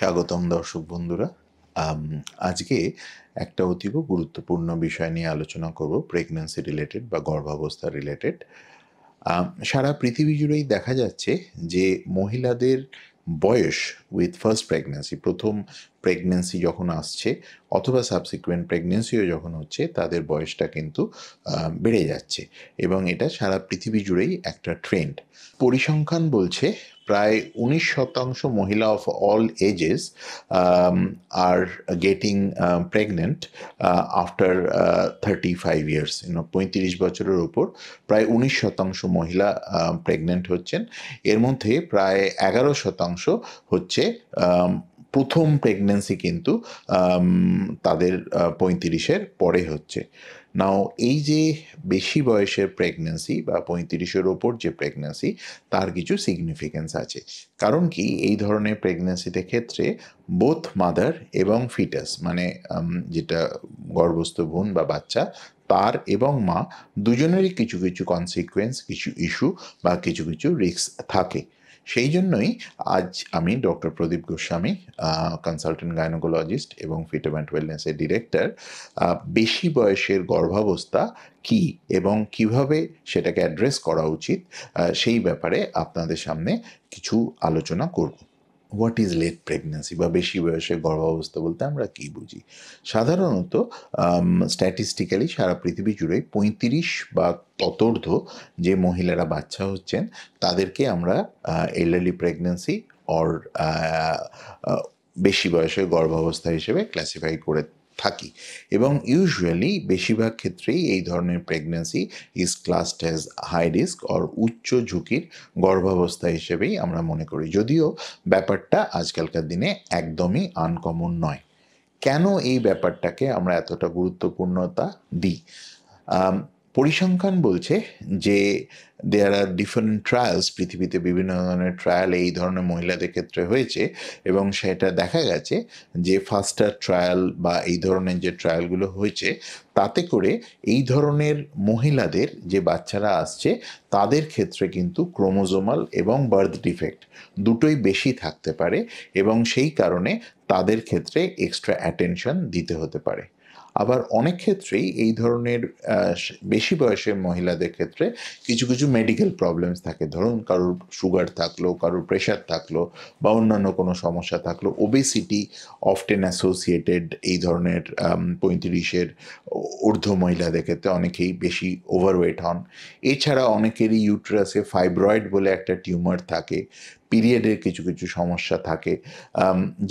স্বাগতম দর্শক বন্ধুরা। আম, আজকে একটা অতীব গুরুত্বপূর্ণ বিষয় নিয়ে আলোচনা করব, প্রেগন্যান্সি রিলেটেড বা গর্ভাবস্থা রিলেটেড। সারা পৃথিবী জুড়েই দেখা যাচ্ছে যে মহিলাদের বয়স উইথ ফার্স্ট প্রেগন্যান্সি, প্রথম প্রেগন্যান্সি যখন আসছে অথবা সাবসিকুয়েন্ট প্রেগন্যান্সিও যখন হচ্ছে, তাদের বয়সটা কিন্তু বেড়ে যাচ্ছে এবং এটা সারা পৃথিবী জুড়েই একটা ট্রেন্ড। পরিসংখ্যান বলছে প্রায় 19% মহিলা of all ages are getting pregnant after 35 years. 35 বছরের ওপর প্রায় 19% মহিলা প্রেগনেন্ট হচ্ছেন। এর মধ্যে প্রায় 11% হচ্ছে প্রথম প্রেগনেন্সি, কিন্তু তাদের 35-এর পরে হচ্ছে। নাও এই যে বেশি বয়সের প্রেগনেন্সি বা 35-এর ওপর যে প্রেগনেন্সি, তার কিছু সিগনিফিকেন্স আছে। কারণ কি, এই ধরনের প্রেগনেন্সিতে ক্ষেত্রে বোথ মাদার এবং ফিটাস, মানে যেটা গর্ভস্থ ভ্রূণ বা বাচ্চা, তার এবং মা দুজনেরই কিছু কিছু কনসিকুয়েন্স, কিছু ইস্যু বা কিছু কিছু রিস্ক থাকে। সেই জন্যই আজ আমি ডক্টর প্রদীপ গোস্বামী, কনসালটেন্ট গাইনোকোলজিস্ট এবং ফিটাম অ্যান্ড ওয়েলনেসের ডিরেক্টর, বেশি বয়সের গর্ভাবস্থা কি এবং কিভাবে সেটাকে অ্যাড্রেস করা উচিত, সেই ব্যাপারে আপনাদের সামনে কিছু আলোচনা করব। হোয়াট ইজ লেট প্রেগন্যান্সি বা বেশি বয়সে গর্ভাবস্থা বলতে আমরা কী বুঝি? সাধারণত স্ট্যাটিস্টিক্যালি সারা পৃথিবী জুড়ে 35 বা ততোর্ধ্ব যে মহিলারা বাচ্চা হচ্ছেন, তাদেরকে আমরা এল্ডারলি প্রেগন্যান্সি অর বেশি বয়সের গর্ভাবস্থা হিসেবে ক্লাসিফাই করে থাকি। এবং ইউজুয়ালি বেশিরভাগ ক্ষেত্রেই এই ধরনের pregnancy is classed as high risk or উচ্চ ঝুঁকির গর্ভাবস্থা হিসেবেই আমরা মনে করি, যদিও ব্যাপারটা আজকালকার দিনে একদমই আনকমন নয়। কেন এই ব্যাপারটাকে আমরা এতটা গুরুত্বপূর্ণতা দিই? পরিসংখ্যান বলছে যে দেয়ার আর ডিফারেন্ট ট্রায়ালস, পৃথিবীতে বিভিন্ন ধরনের ট্রায়াল এই ধরনের মহিলাদের ক্ষেত্রে হয়েছে এবং সেটা দেখা গেছে যে ফাস্টার ট্রায়াল বা এই ধরনের যে ট্রায়ালগুলো হয়েছে, তাতে করে এই ধরনের মহিলাদের যে বাচ্চারা আসছে, তাদের ক্ষেত্রে কিন্তু ক্রোমোজোমাল এবং বার্থ ডিফেক্ট দুটোই বেশি থাকতে পারে এবং সেই কারণে তাদের ক্ষেত্রে এক্সট্রা অ্যাটেনশন দিতে হতে পারে। আবার অনেক ক্ষেত্রেই এই ধরনের বেশি বয়সের মহিলাদের ক্ষেত্রে কিছু কিছু মেডিকেল প্রবলেমস থাকে। ধরুন কারোর সুগার থাকলো, কারোর প্রেশার থাকলো বা অন্যান্য কোনো সমস্যা থাকলো, ওবেসিটি অফটেন অ্যাসোসিয়েটেড এই ধরনের 35-এর ঊর্ধ্ব মহিলাদের ক্ষেত্রে অনেকেই বেশি ওভারওয়েট হন। এছাড়া অনেকেরই ইউট্রাসে ফাইব্রয়েড বলে একটা টিউমার থাকে, পিরিয়ডের কিছু কিছু সমস্যা থাকে,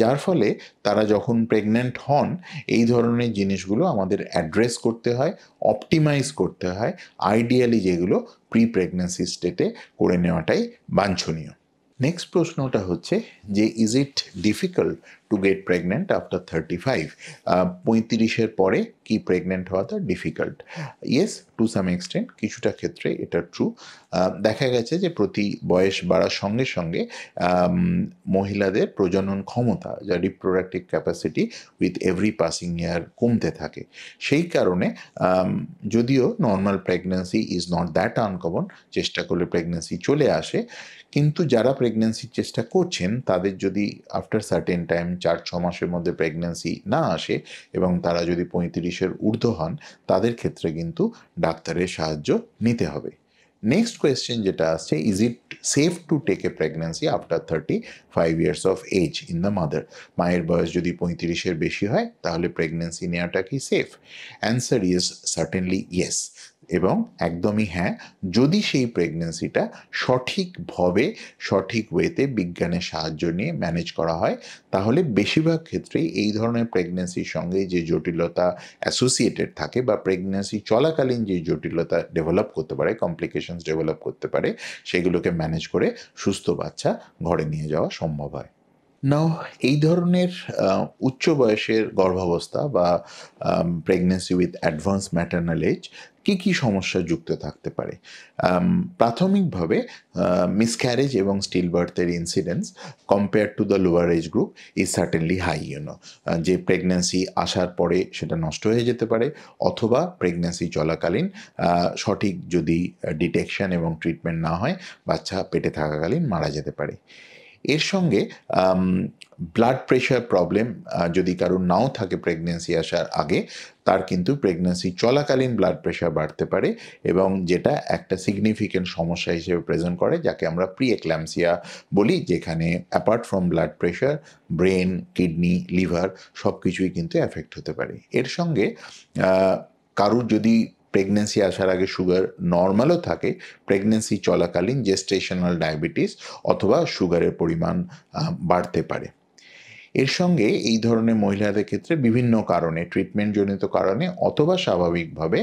যার ফলে তারা যখন প্রেগন্যান্ট হন, এই ধরনের জিনিসগুলো আমাদের অ্যাড্রেস করতে হয়, অপটিমাইজ করতে হয়। আইডিয়ালি যেগুলো প্রি প্রেগন্যান্সি স্টেটে করে নেওয়াটাই বাঞ্ছনীয়। নেক্সট প্রশ্নটা হচ্ছে যে is it difficult to get pregnant after 35? 35-এর পরে কি প্রেগনেন্ট হওয়াটা difficult? Yes, to some extent, কিছুটা ক্ষেত্রে এটা ট্রু। দেখা গেছে যে প্রতি বয়স বাড়ার সঙ্গে সঙ্গে মহিলাদের প্রজনন ক্ষমতা, যা reproductive capacity, with every passing ইয়ার কমতে থাকে। সেই কারণে যদিও normal pregnancy is not that uncommon, চেষ্টা করলে প্রেগন্যান্সি চলে আসে, কিন্তু যারা প্রেগন্যান্সির চেষ্টা করছেন তাদের যদি আফটার সার্টেন টাইম 4-6 মাসের মধ্যে প্রেগন্যান্সি না আসে এবং তারা যদি 35-এর ঊর্ধ্ব হন, তাদের ক্ষেত্রে কিন্তু ডাক্তারের সাহায্য নিতে হবে। নেক্সট কোয়েশ্চেন যেটা আসছে, is it safe to take a pregnancy after 35 years of age in the mother? মায়ের বয়স যদি 35-এর বেশি হয়, তাহলে প্রেগন্যান্সি নেওয়াটা কি safe? Answer is certainly yes, এবং একদমই হ্যাঁ, যদি সেই প্রেগন্যান্সিটা সঠিকভাবে, সঠিক ওয়েতে, বিজ্ঞানের সাহায্য নিয়ে ম্যানেজ করা হয়, তাহলে বেশিরভাগ ক্ষেত্রেই এই ধরনের প্রেগন্যান্সির সঙ্গে যে জটিলতা অ্যাসোসিয়েটেড থাকে বা প্রেগন্যান্সি চলাকালীন যে জটিলতা ডেভেলপ করতে পারে, কমপ্লিকেশনস ডেভেলপ করতে পারে, সেগুলোকে ম্যানেজ করে সুস্থ বাচ্চা ঘরে নিয়ে যাওয়া সম্ভব হয়। নাও এই ধরনের উচ্চ বয়সের গর্ভাবস্থা বা pregnancy with advance maternal age কী কী সমস্যা যুক্ত থাকতে পারে? প্রাথমিকভাবে মিসক্যারেজ এবং স্টিল বার্থের incidence compare to the lower age group is certainly high. যে প্রেগন্যান্সি আসার পরে সেটা নষ্ট হয়ে যেতে পারে, অথবা প্রেগন্যান্সি চলাকালীন সঠিক যদি ডিটেকশন এবং ট্রিটমেন্ট না হয়, বাচ্চা পেটে থাকাকালীন মারা যেতে পারে। এর সঙ্গে ব্লাড প্রেশার প্রবলেম যদি কারোর নাও থাকে প্রেগনেন্সি আসার আগে, তার কিন্তু প্রেগনেন্সি চলাকালীন ব্লাড প্রেশার বাড়তে পারে, এবং যেটা একটা সিগনিফিক্যান্ট সমস্যা হিসেবে প্রেজেন্ট করে, যাকে আমরা প্রি এক্ল্যাম্পসিয়া বলি, যেখানে apart from blood pressure brain, kidney, liver সব কিছুই কিন্তু এফেক্ট হতে পারে। এর সঙ্গে কারুর যদি প্রেগনেন্সি আসার আগে সুগার নর্মালও থাকে, প্রেগনেন্সি চলাকালীন জেস্টেশনাল ডায়াবেটিস অথবা সুগারের পরিমাণ বাড়তে পারে। এর সঙ্গে এই ধরনের মহিলাদের ক্ষেত্রে বিভিন্ন কারণে, ট্রিটমেন্টজনিত কারণে অথবা স্বাভাবিকভাবে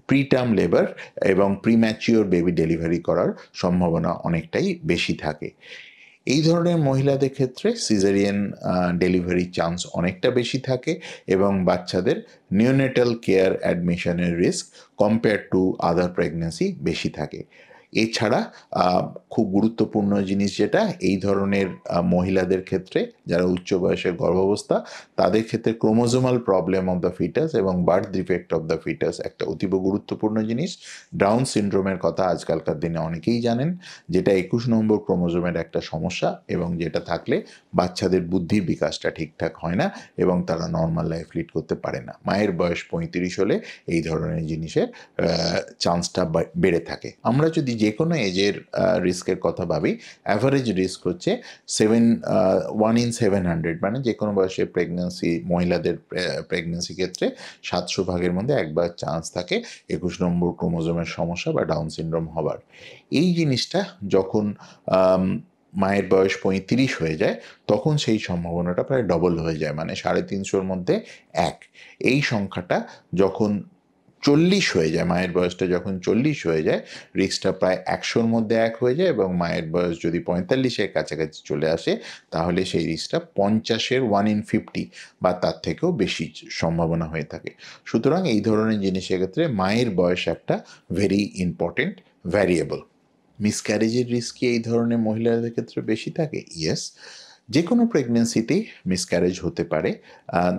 প্রিটার্ম লেবার এবং প্রিম্যাচিওর বেবি ডেলিভারি করার সম্ভাবনা অনেকটাই বেশি থাকে। এই ধরনের মহিলাদের ক্ষেত্রে সিজারিয়ান ডেলিভারির চান্স অনেকটা বেশি থাকে, এবং বাচ্চাদের নিওনেটাল কেয়ার অ্যাডমিশনের risk compare to other pregnancy বেশি থাকে। এছাড়া খুব গুরুত্বপূর্ণ জিনিস যেটা, এই ধরনের মহিলাদের ক্ষেত্রে যারা উচ্চ বয়সের গর্ভাবস্থা, তাদের ক্ষেত্রে chromosomal problem of the foetus এবং birth defect of the foetus একটা অতীব গুরুত্বপূর্ণ জিনিস। ডাউন সিনড্রোমের কথা আজকালকার দিনে অনেকেই জানেন, যেটা 21 নম্বর ক্রোমোজোমের একটা সমস্যা, এবং যেটা থাকলে বাচ্চাদের বুদ্ধির বিকাশটা ঠিকঠাক হয় না এবং তারা নর্মাল লাইফ লিড করতে পারে না। মায়ের বয়স 35 হলে এই ধরনের জিনিসের চান্সটা বেড়ে থাকে। আমরা যদি যে কোনো এজের রিস্কের কথা ভাবি, অ্যাভারেজ রিস্ক হচ্ছে 1 in 700, মানে যে কোনো বয়সের প্রেগনেন্সি মহিলাদের প্রেগনেন্সি ক্ষেত্রে 700 ভাগের মধ্যে একবার চান্স থাকে 21 নম্বর ক্রোমোজোমের সমস্যা বা ডাউন সিনড্রোম হবার। এই জিনিসটা যখন মায়ের বয়স 35 হয়ে যায়, তখন সেই সম্ভাবনাটা প্রায় ডবল হয়ে যায়, মানে 350-র মধ্যে 1। এই সংখ্যাটা যখন 40 হয়ে যায়, মায়ের বয়সটা যখন 40 হয়ে যায়, রিস্কটা প্রায় 100-র মধ্যে 1 হয়ে যায়, এবং মায়ের বয়স যদি 45-এর কাছাকাছি চলে আসে, তাহলে সেই রিস্কটা 50-এর 1 in 50 বা তার থেকেও বেশি সম্ভাবনা হয়ে থাকে। সুতরাং এই ধরনের জিনিসের ক্ষেত্রে মায়ের বয়স একটা ভেরি ইম্পর্টেন্ট ভ্যারিয়েবল। মিসক্যারেজের রিস্ক কি এই ধরনের মহিলাদের ক্ষেত্রে বেশি থাকে? ইয়েস, যে কোনো প্রেগনেন্সিতেই মিসক্যারেজ হতে পারে।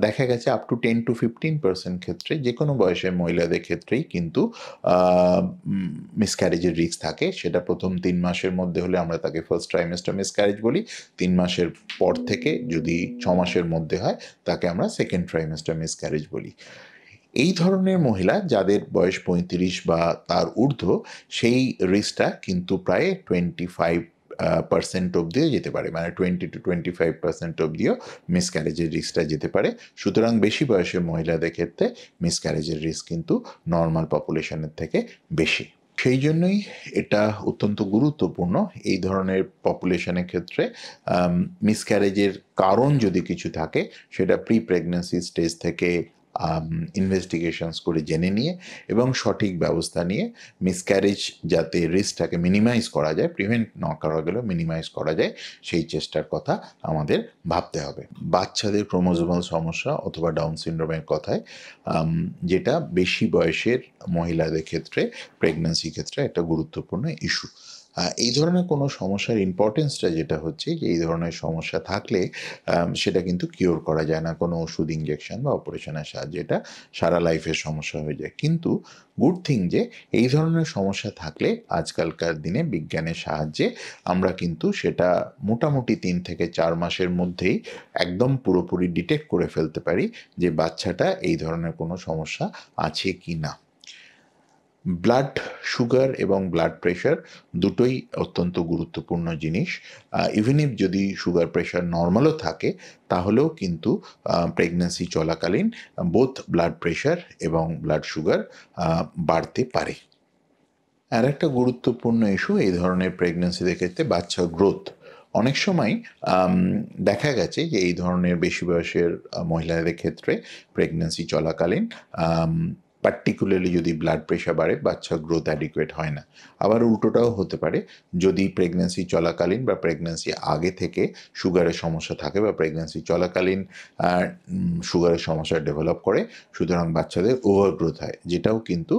দেখা গেছে আপ টু 10-15% ক্ষেত্রে যে কোনো বয়সের মহিলাদের ক্ষেত্রেই কিন্তু মিসক্যারেজের রিস্ক থাকে। সেটা প্রথম 3 মাসের মধ্যে হলে আমরা তাকে ফার্স্ট ট্রাইমেস্টার মিসক্যারেজ বলি। 3 মাসের পর থেকে যদি 6 মাসের মধ্যে হয়, তাকে আমরা সেকেন্ড ট্রাইমেস্টার মিসক্যারেজ বলি। এই ধরনের মহিলা যাদের বয়স 35 বা তার ঊর্ধ্ব, সেই রিস্কটা কিন্তু প্রায় 25% অবধিও যেতে পারে, মানে 20-25% অবধিও মিসক্যারেজের রিস্কটা যেতে পারে। সুতরাং বেশি বয়সের মহিলাদের ক্ষেত্রে মিসক্যারেজের রিস্ক কিন্তু নর্মাল পপুলেশনের থেকে বেশি। সেই জন্যই এটা অত্যন্ত গুরুত্বপূর্ণ এই ধরনের পপুলেশনের ক্ষেত্রে মিসক্যারেজের কারণ যদি কিছু থাকে, সেটা প্রি প্রেগনেন্সি স্টেজ থেকে ইনভেস্টিগেশনস করে জেনে নিয়ে এবং সঠিক ব্যবস্থা নিয়ে মিসক্যারেজ যাতে রিস্কটাকে মিনিমাইজ করা যায়, প্রিভেন্ট না করা গেলেও মিনিমাইজ করা যায়, সেই চেষ্টার কথা আমাদের ভাবতে হবে। বাচ্চাদের ক্রোমোজোমাল সমস্যা অথবা ডাউন সিনড্রোমের কথায়, যেটা বেশি বয়সের মহিলাদের ক্ষেত্রে প্রেগনেন্সি ক্ষেত্রে একটা গুরুত্বপূর্ণ ইস্যু। এই ধরনের কোনো সমস্যার ইম্পর্টেন্সটা যেটা হচ্ছে যে, এই ধরনের সমস্যা থাকলে সেটা কিন্তু কিওর করা যায় না কোনো ওষুধ, ইঞ্জেকশন বা অপারেশনের সাহায্যে, এটা সারা লাইফের সমস্যা হয়ে যায়। কিন্তু গুড থিং যে এই ধরনের সমস্যা থাকলে আজকালকার দিনে বিজ্ঞানের সাহায্যে আমরা কিন্তু সেটা মোটামুটি 3 থেকে 4 মাসের মধ্যেই একদম পুরোপুরি ডিটেক্ট করে ফেলতে পারি যে বাচ্চাটা এই ধরনের কোনো সমস্যা আছে কি না। ব্লাড সুগার এবং ব্লাড প্রেশার দুটোই অত্যন্ত গুরুত্বপূর্ণ জিনিস। ইভেন ইফ যদি সুগার প্রেশার নর্মালও থাকে, তাহলেও কিন্তু প্রেগন্যান্সি চলাকালীন বোথ ব্লাড প্রেশার এবং ব্লাড সুগার বাড়তে পারে। আর একটা গুরুত্বপূর্ণ ইস্যু এই ধরনের প্রেগন্যান্সিদের ক্ষেত্রে বাচ্চার গ্রোথ। অনেক সময় দেখা গেছে যে এই ধরনের বেশি বয়সের মহিলাদের ক্ষেত্রে প্রেগন্যান্সি চলাকালীন পার্টিকুলারলি যদি ব্লাড প্রেশার বাড়ে, বাচ্চার গ্রোথ অ্যাডিকুয়েট হয় না। আবার উল্টোটাও হতে পারে, যদি প্রেগন্যান্সি চলাকালীন বা প্রেগন্যান্সি আগে থেকে সুগারের সমস্যা থাকে বা প্রেগন্যান্সি চলাকালীন সুগারের সমস্যা ডেভেলপ করে, সুতরাং বাচ্চাদের ওভারগ্রোথ হয়, যেটাও কিন্তু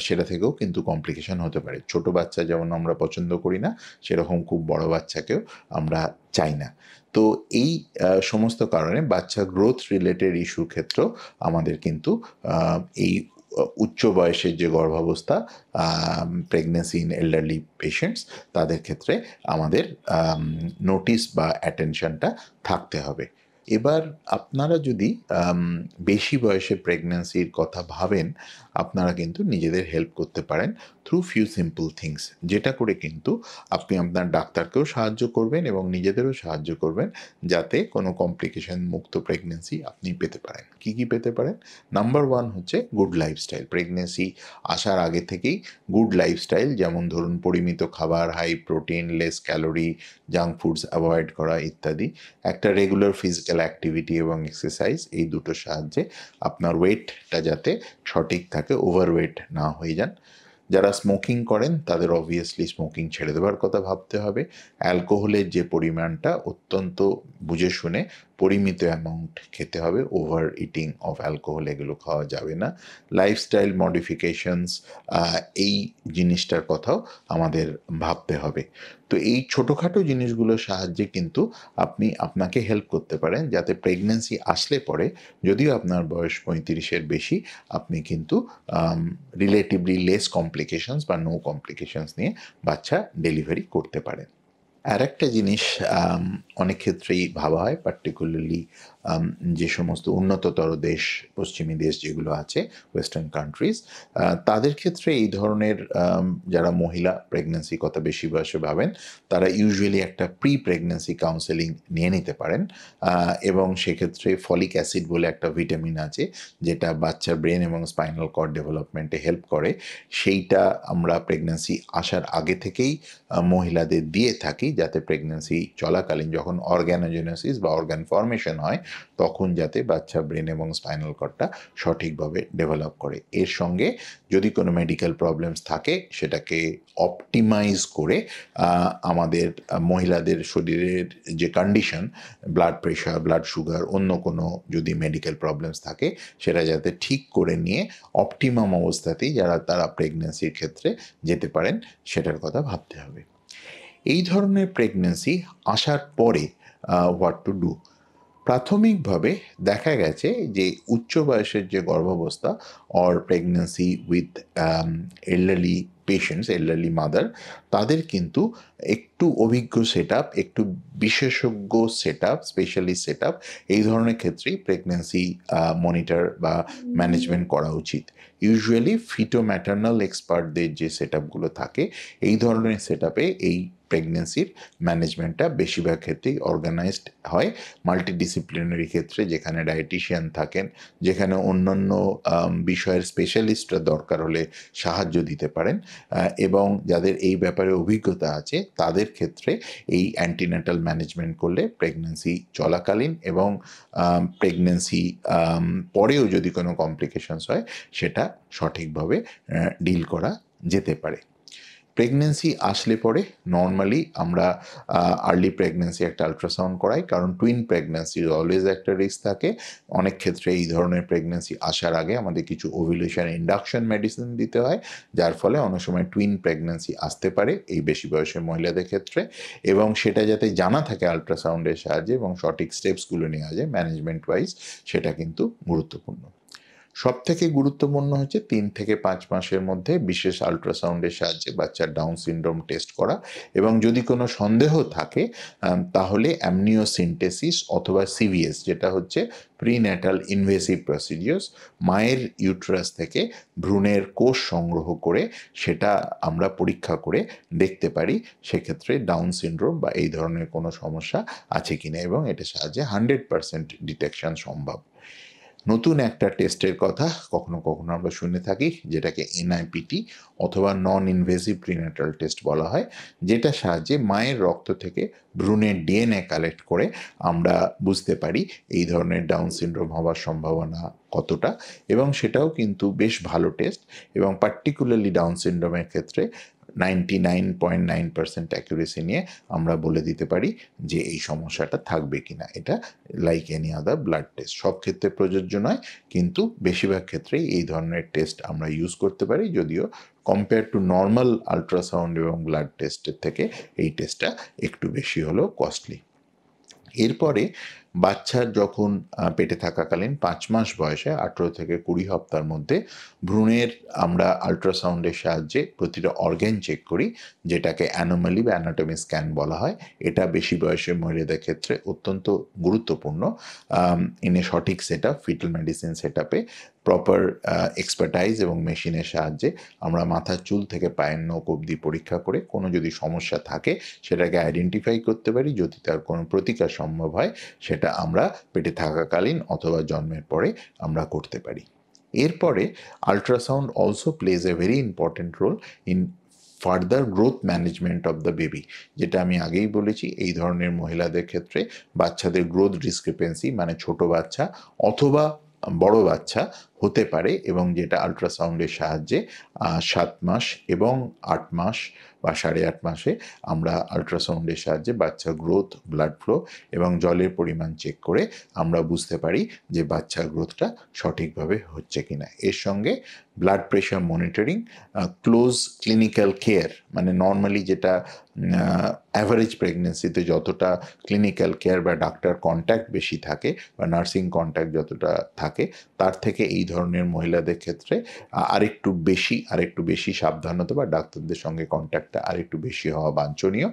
সেটা থেকেও কিন্তু কমপ্লিকেশন হতে পারে। ছোট বাচ্চা যেমন আমরা পছন্দ করি না, সেরকম খুব বড় বাচ্চাকেও আমরা চাই না। তো এই সমস্ত কারণে বাচ্চা গ্রোথ রিলেটেড ইস্যুর ক্ষেত্রেও আমাদের কিন্তু এই উচ্চ বয়সের যে গর্ভাবস্থা, প্রেগনেন্সি ইন এল্ডারলি পেশেন্টস, তাদের ক্ষেত্রে আমাদের নোটিস বা অ্যাটেনশনটা থাকতে হবে। এবার আপনারা যদি বেশি বয়সে প্রেগন্যান্সির কথা ভাবেন, আপনারা কিন্তু নিজেদের হেল্প করতে পারেন থ্রু ফিউ সিম্পল থিংস, যেটা করে কিন্তু আপনি আপনার ডাক্তারকেও সাহায্য করবেন এবং নিজেদেরও সাহায্য করবেন যাতে কোনো কমপ্লিকেশন মুক্ত প্রেগন্যান্সি আপনি পেতে পারেন। কি কি পেতে পারেন? নাম্বার ওয়ান হচ্ছে গুড লাইফস্টাইল। প্রেগন্যান্সি আসার আগে থেকেই গুড লাইফস্টাইল, যেমন ধরুন পরিমিত খাবার, high protein, less calorie, junk foods avoid করা ইত্যাদি। একটা রেগুলার ফিজিক্যাল অ্যাক্টিভিটি এবং এক্সারসাইজ, এই দুটোর সাহায্যে আপনার ওয়েটটা যাতে সঠিক থাকে, ওভারওয়েট না হয়ে যান। যারা স্মোকিং করেন তাদের অবভিয়াসলি স্মোকিং ছেড়ে দেওয়ার কথা ভাবতে হবে। অ্যালকোহলের যে পরিমাণটা অত্যন্ত বুঝে শুনে পরিমিত অ্যামাউন্ট খেতে হবে, ওভার ইটিং অফ অ্যালকোহল এগুলো খাওয়া যাবে না। লাইফস্টাইল মডিফিকেশনস, এই জিনিসটার কথাও আমাদের ভাবতে হবে। তো এই ছোটোখাটো জিনিসগুলোর সাহায্যে কিন্তু আপনি আপনাকে হেল্প করতে পারেন যাতে প্রেগন্যান্সি আসলে পরে, যদিও আপনার বয়স 35-এর বেশি, আপনি কিন্তু রিলেটিভলি লেস কমপ্লিকেশনস বা নো কমপ্লিকেশনস নিয়ে বাচ্চা ডেলিভারি করতে পারেন। আর একটা জিনিস অনেক ক্ষেত্রেই ভাবা হয়, পার্টিকুলারলি যে সমস্ত উন্নততর দেশ, পশ্চিমী দেশ যেগুলো আছে, ওয়েস্টার্ন কান্ট্রিজ, তাদের ক্ষেত্রে এই ধরনের যারা মহিলা প্রেগন্যান্সি কথা বেশি বয়সে ভাবেন, তারা ইউজুয়ালি একটা প্রি প্রেগন্যান্সি কাউন্সেলিং নিয়ে নিতে পারেন। এবং সেক্ষেত্রে ফলিক অ্যাসিড বলে একটা ভিটামিন আছে যেটা বাচ্চার ব্রেন এবং স্পাইনাল কর্ড ডেভেলপমেন্টে হেল্প করে, সেইটা আমরা প্রেগন্যান্সি আসার আগে থেকেই মহিলাদের দিয়ে থাকি, যাতে প্রেগন্যান্সি চলাকালীন যখন অর্গ্যানোজেনেসিস বা অর্গান ফর্মেশন হয় তখন যাতে বাচ্চা ব্রেন এবং স্পাইনাল কর্ডটা সঠিকভাবে ডেভেলপ করে। এর সঙ্গে যদি কোনো মেডিকেল প্রবলেমস থাকে সেটাকে অপটিমাইজ করে আমাদের মহিলাদের শরীরের যে condition, blood pressure, blood sugar, অন্য কোনো যদি মেডিকেল প্রবলেমস থাকে সেটা যাতে ঠিক করে নিয়ে অপটিমাম অবস্থাতেই তারা প্রেগন্যান্সির ক্ষেত্রে যেতে পারেন, সেটার কথা ভাবতে হবে। এই ধরনের প্রেগন্যান্সি আসার পরে হোয়াট টু ডু? প্রাথমিকভাবে দেখা গেছে যে উচ্চ বয়সের যে গর্ভাবস্থা or pregnancy with elderly patients, elderly mother, তাদের কিন্তু একটু অভিজ্ঞ সেট আপ, একটু বিশেষজ্ঞ set up, specialist set up, এই ধরনের ক্ষেত্রেই প্রেগন্যান্সি মনিটর বা ম্যানেজমেন্ট করা উচিত। ইউজুয়ালি ফিটো ম্যাটার্নাল এক্সপার্টদের যে সেট আপগুলো থাকে, এই ধরনের সেট আপে এই প্রেগন্যান্সির ম্যানেজমেন্টটা বেশিরভাগ ক্ষেত্রেই অর্গানাইজড হয়। মাল্টিডিসিপ্লিনারি ক্ষেত্রে যেখানে ডায়েটিশিয়ান থাকেন, যেখানে অন্যান্য বিষয়ের স্পেশালিস্টরা দরকার হলে সাহায্য দিতে পারেন, এবং যাদের এই ব্যাপারে অভিজ্ঞতা আছে, তাদের ক্ষেত্রে এই অ্যান্টিন্যাটাল ম্যানেজমেন্ট করলে প্রেগন্যান্সি চলাকালীন এবং প্রেগন্যান্সি পরেও যদি কোনো কমপ্লিকেশনস হয় সেটা সঠিকভাবে ডিল করা যেতে পারে। প্রেগন্যান্সি আসলে পরে নর্মালি আমরা আর্লি প্রেগন্যান্সি একটা আলট্রাসাউন্ড করাই, কারণ টুইন প্রেগন্যান্সির অলওয়েজ একটা রিস্ক থাকে। অনেক ক্ষেত্রে এই ধরনের প্রেগন্যান্সি আসার আগে আমাদের কিছু ওভিউলেশন ইন্ডাকশন মেডিসিন দিতে হয়, যার ফলে অনেক সময় টুইন প্রেগন্যান্সি আসতে পারে এই বেশি বয়সের মহিলাদের ক্ষেত্রে, এবং সেটা যাতে জানা থাকে আলট্রাসাউন্ডের সাহায্যে এবং সঠিক স্টেপসগুলো নেওয়া যায় ম্যানেজমেন্ট ওয়াইজ, সেটা কিন্তু গুরুত্বপূর্ণ। সবথেকে গুরুত্বপূর্ণ হচ্ছে 3 থেকে 5 মাসের মধ্যে বিশেষ আলট্রাসাউন্ডের সাহায্যে বাচ্চার ডাউন সিনড্রোম টেস্ট করা, এবং যদি কোনো সন্দেহ থাকে তাহলে অ্যামনিওসিনটেসিস অথবা সিভিএস, যেটা হচ্ছে প্রিন্যাটাল ইনভেসিভ প্রসিডিওর্স, মায়ের ইউট্রাস থেকে ভ্রূণের কোষ সংগ্রহ করে সেটা আমরা পরীক্ষা করে দেখতে পারি সেক্ষেত্রে ডাউন সিনড্রোম বা এই ধরনের কোনো সমস্যা আছে কিনা, এবং এটার সাহায্যে 100% ডিটেকশন সম্ভব। নতুন একটা টেস্টের কথা কখনো কখনো আমরা শুনে থাকি, যেটাকে এনআইপিটি অথবা নন ইনভেসিভ প্রিন্যাটাল টেস্ট বলা হয়, যেটা সাহায্যে মায়ের রক্ত থেকে ভ্রূণের ডিএনএ কালেক্ট করে আমরা বুঝতে পারি এই ধরনের ডাউন সিনড্রোম হওয়ার সম্ভাবনা কতটা, এবং সেটাও কিন্তু বেশ ভালো টেস্ট, এবং পার্টিকুলারলি ডাউন সিনড্রোমের ক্ষেত্রে 99.9% অ্যাকুরেসি নিয়ে আমরা বলে দিতে পারি যে এই সমস্যাটা থাকবে কিনা। এটা like any other blood test, সব ক্ষেত্রে প্রযোজ্য নয়, কিন্তু বেশিরভাগ ক্ষেত্রেই এই ধরনের টেস্ট আমরা ইউজ করতে পারি, যদিও কম্পেয়ার টু নর্মাল আলট্রাসাউন্ড এবং ব্লাড টেস্টের থেকে এই টেস্টটা একটু বেশি হলেও কস্টলি। এরপরে বাচ্চার যখন পেটে থাকাকালীন 5 মাস বয়সে 18 থেকে 20 সপ্তাহের মধ্যে ভ্রূণের আমরা আল্ট্রাসাউন্ডের সাহায্যে প্রতিটা অর্গ্যান চেক করি, যেটাকে অ্যানোমালি বা অ্যানাটমি স্ক্যান বলা হয়। এটা বেশি বয়সের মহিলাদের ক্ষেত্রে অত্যন্ত গুরুত্বপূর্ণ। ইনে সঠিক set up, fetal medicine set আপে প্রপার এক্সপার্টাইজ এবং মেশিনের সাহায্যে আমরা মাথার চুল থেকে পায়ের নখ অবধি পরীক্ষা করে কোনো যদি সমস্যা থাকে সেটাকে আইডেন্টিফাই করতে পারি। যদি তার কোনো প্রতিকার সম্ভব হয় সেটা আমরা পেটে থাকাকালীন অথবা জন্মের পরে আমরা করতে পারি। এরপরে ultrasound also plays a very important role in further growth management of the baby. যেটা আমি আগেই বলেছি, এই ধরনের মহিলাদের ক্ষেত্রে বাচ্চাদের গ্রোথ ডিসক্রিপেন্সি মানে ছোট বাচ্চা অথবা বড় বাচ্চা হতে পারে, এবং যেটা আল্ট্রাসাউন্ডের সাহায্যে 7 মাস এবং 8 মাস বা 8.5 মাসে আমরা আল্ট্রাসাউন্ডের সাহায্যে বাচ্চার গ্রোথ, ব্লাড ফ্লো এবং জলের পরিমাণ চেক করে আমরা বুঝতে পারি যে বাচ্চার গ্রোথটা সঠিকভাবে হচ্ছে কিনা। এর সঙ্গে blood pressure monitoring, close clinical care, মানে নর্মালি যেটা অ্যাভারেজ প্রেগনেন্সিতে যতটা ক্লিনিক্যাল কেয়ার বা ডাক্তার কন্ট্যাক্ট বেশি থাকে বা নার্সিং কন্ট্যাক্ট যতটা থাকে, তার থেকে এই ধরনের মহিলাদের ক্ষেত্রে আরেকটু বেশি সাবধানতা বা ডাক্তারদের সঙ্গে কন্ট্যাক্টটা আরেকটু বেশি হওয়া বাঞ্ছনীয়।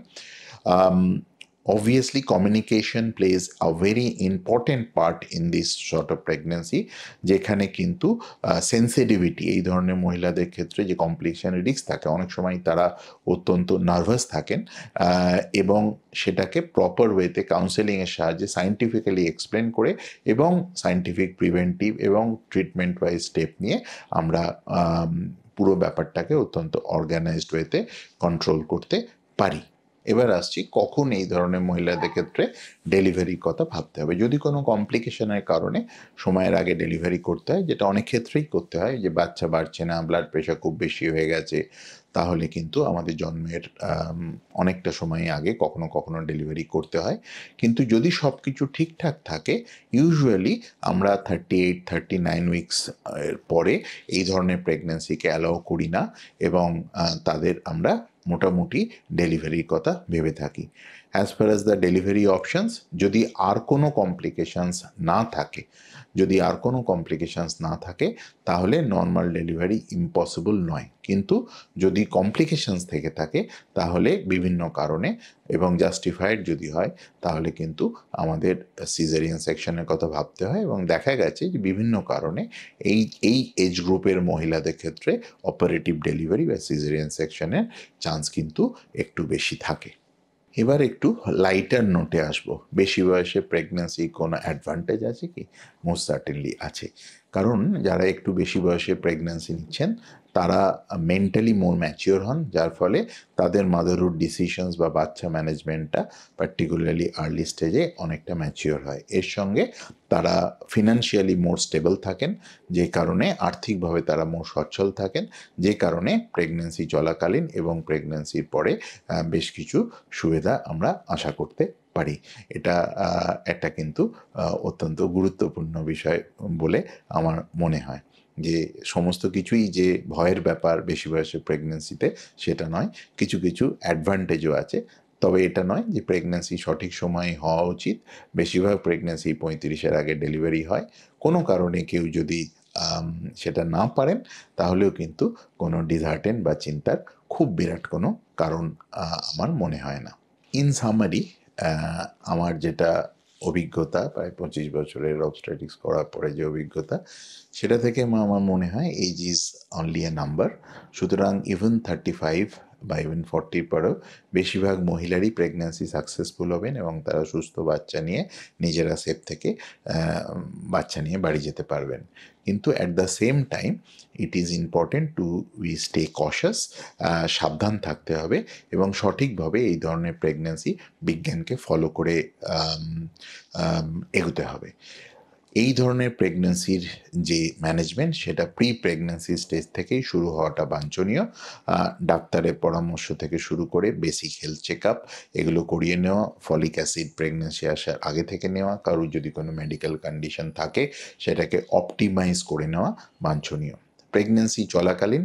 Obviously, communication plays a very important part in this sort of pregnancy, যেখানে কিন্তু সেন্সিটিভিটি এই ধরনের মহিলাদের ক্ষেত্রে যে কমপ্লিকেশনের রিস্ক থাকে, অনেক সময় তারা অত্যন্ত নার্ভাস থাকেন এবং সেটাকে প্রপার ওয়েতে কাউন্সেলিংয়ের সাহায্যে সায়েন্টিফিক্যালি এক্সপ্লেন করে এবং সায়েন্টিফিক প্রিভেন্টিভ এবং ট্রিটমেন্ট ওয়াইজ স্টেপ নিয়ে আমরা পুরো ব্যাপারটাকে অত্যন্ত অর্গানাইজড ওয়েতে কন্ট্রোল করতে পারি। এবার আসছি কখন এই ধরনের মহিলাদের ক্ষেত্রে ডেলিভারির কথা ভাবতে হবে। যদি কোনো কমপ্লিকেশনের কারণে সময়ের আগে ডেলিভারি করতে হয়, যেটা অনেক ক্ষেত্রেই করতে হয়, যে বাচ্চা বাড়ছে না, ব্লাড প্রেশার খুব বেশি হয়ে গেছে, তাহলে কিন্তু আমাদের জন্মের অনেকটা সময় আগে কখনো কখনো ডেলিভারি করতে হয়। কিন্তু যদি সব কিছু ঠিকঠাক থাকে, ইউজুয়ালি আমরা 38-39 উইকস এর পরে এই ধরনের প্রেগন্যান্সিকে অ্যালাউ করি না এবং তাদের আমরা মোটামুটি ডেলিভারির কথা ভেবে থাকি। As far as the delivery options, যদি আর কোনো কমপ্লিকেশানস না থাকে তাহলে নর্মাল ডেলিভারি ইম্পসিবল নয়। কিন্তু যদি কমপ্লিকেশানস থেকে থাকে তাহলে বিভিন্ন কারণে এবং জাস্টিফাইড যদি হয় তাহলে কিন্তু আমাদের সিজারিয়ান সেকশনের কথা ভাবতে হয়, এবং দেখা গেছে যে বিভিন্ন কারণে এই এজ গ্রুপের মহিলাদের ক্ষেত্রে অপারেটিভ ডেলিভারি বা সিজারিয়ান সেকশনের চান্স কিন্তু একটু বেশি থাকে। এবার একটু লাইটার নোটে আসবো। বেশি বয়সে প্রেগন্যান্সি কোনো অ্যাডভান্টেজ আছে কি? মোস্ট সার্টেনলি আছে। কারণ যারা একটু বেশি বয়সে প্রেগন্যান্সি নিচ্ছেন তারা মেন্টালি মোর ম্যাচিওর হন, যার ফলে তাদের মাদারহুড ডিসিশনস বা বাচ্চা ম্যানেজমেন্টটা পার্টিকুলারলি আর্লি স্টেজে অনেকটা ম্যাচিওর হয়। এর সঙ্গে তারা ফিনান্সিয়ালি মোর স্টেবল থাকেন, যে কারণে আর্থিকভাবে তারা মোর সচ্ছল থাকেন, যে কারণে প্রেগন্যান্সি চলাকালীন এবং প্রেগন্যান্সির পরে বেশ কিছু সুবিধা আমরা আশা করতে পারি। এটা একটা কিন্তু অত্যন্ত গুরুত্বপূর্ণ বিষয় বলে আমার মনে হয়, যে সমস্ত কিছুই যে ভয়ের ব্যাপার বেশি বয়সে প্রেগন্যান্সিতে সেটা নয়, কিছু কিছু অ্যাডভান্টেজও আছে। তবে এটা নয় যে প্রেগন্যান্সি সঠিক সময়ে হওয়া উচিত। বেশিরভাগ প্রেগন্যান্সি 35-এর আগে ডেলিভারি হয়। কোনো কারণে কেউ যদি সেটা না পারেন তাহলেও কিন্তু কোনো ডিসহার্টেন বা চিন্তার খুব বিরাট কোনো কারণ আমার মনে হয় না। ইন সামারি, আমার যেটা অভিজ্ঞতা, প্রায় 25 বছরের অবস্টেট্রিক্স করার পরে যে অভিজ্ঞতা, সেটা থেকে আমার মনে হয় age is only a number. সুতরাং ইভেন 35 বা ইভেন 40 পরেও বেশিরভাগ মহিলারই প্রেগন্যান্সি সাকসেসফুল হবেন এবং তারা সুস্থ বাচ্চা নিয়ে নিজেরা সেফ থেকে বাচ্চা নিয়ে বাড়ি যেতে পারবেন। কিন্তু at the same time it is important to we stay কশাস, সাবধান থাকতে হবে এবং সঠিকভাবে এই ধরনের প্রেগন্যান্সি বিজ্ঞানকে ফলো করে এগোতে হবে। এই ধরনের প্রেগন্যান্সির যে ম্যানেজমেন্ট সেটা প্রি প্রেগন্যান্সি স্টেজ থেকেই শুরু হওয়াটা বাঞ্ছনীয়। ডাক্তারের পরামর্শ থেকে শুরু করে বেসিক হেলথ চেক আপ এগুলো করিয়ে নেওয়া, ফলিক অ্যাসিড প্রেগন্যান্সি আসার আগে থেকে নেওয়া, কারোর যদি কোনো মেডিকেল কন্ডিশন থাকে সেটাকে অপটিমাইজ করে নেওয়া বাঞ্ছনীয়। প্রেগন্যান্সি চলাকালীন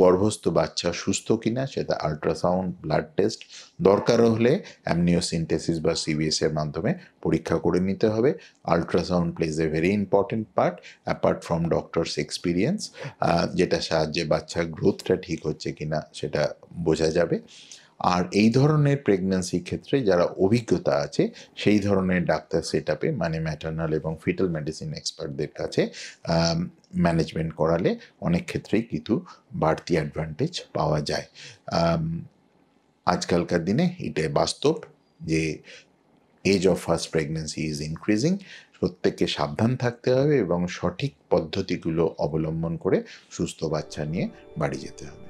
গর্ভস্থ বাচ্চা সুস্থ কিনা সেটা আল্ট্রাসাউন্ড, ব্লাড টেস্ট, দরকার হলে অ্যামনিওসিনটেসিস বা সিবিএস এর মাধ্যমে পরীক্ষা করে নিতে হবে। Ultrasound plays a very important part apart from doctor's experience, যেটা সাহায্যে বাচ্চার গ্রোথটা ঠিক হচ্ছে কিনা সেটা বোঝা যাবে। আর এই ধরনের প্রেগন্যান্সির ক্ষেত্রে যারা অভিজ্ঞতা আছে সেই ধরনের ডাক্তার সেট আপে মানে ম্যাটার্নাল এবং ফিটাল মেডিসিন এক্সপার্টদের কাছে ম্যানেজমেন্ট করালে অনেক ক্ষেত্রেই কিন্তু বাড়তি অ্যাডভান্টেজ পাওয়া যায়। আজকালকার দিনে এটা বাস্তব যে age of first pregnancy is increasing. প্রত্যেককে সাবধান থাকতে হবে এবং সঠিক পদ্ধতিগুলো অবলম্বন করে সুস্থ বাচ্চা নিয়ে বাড়ি যেতে হবে।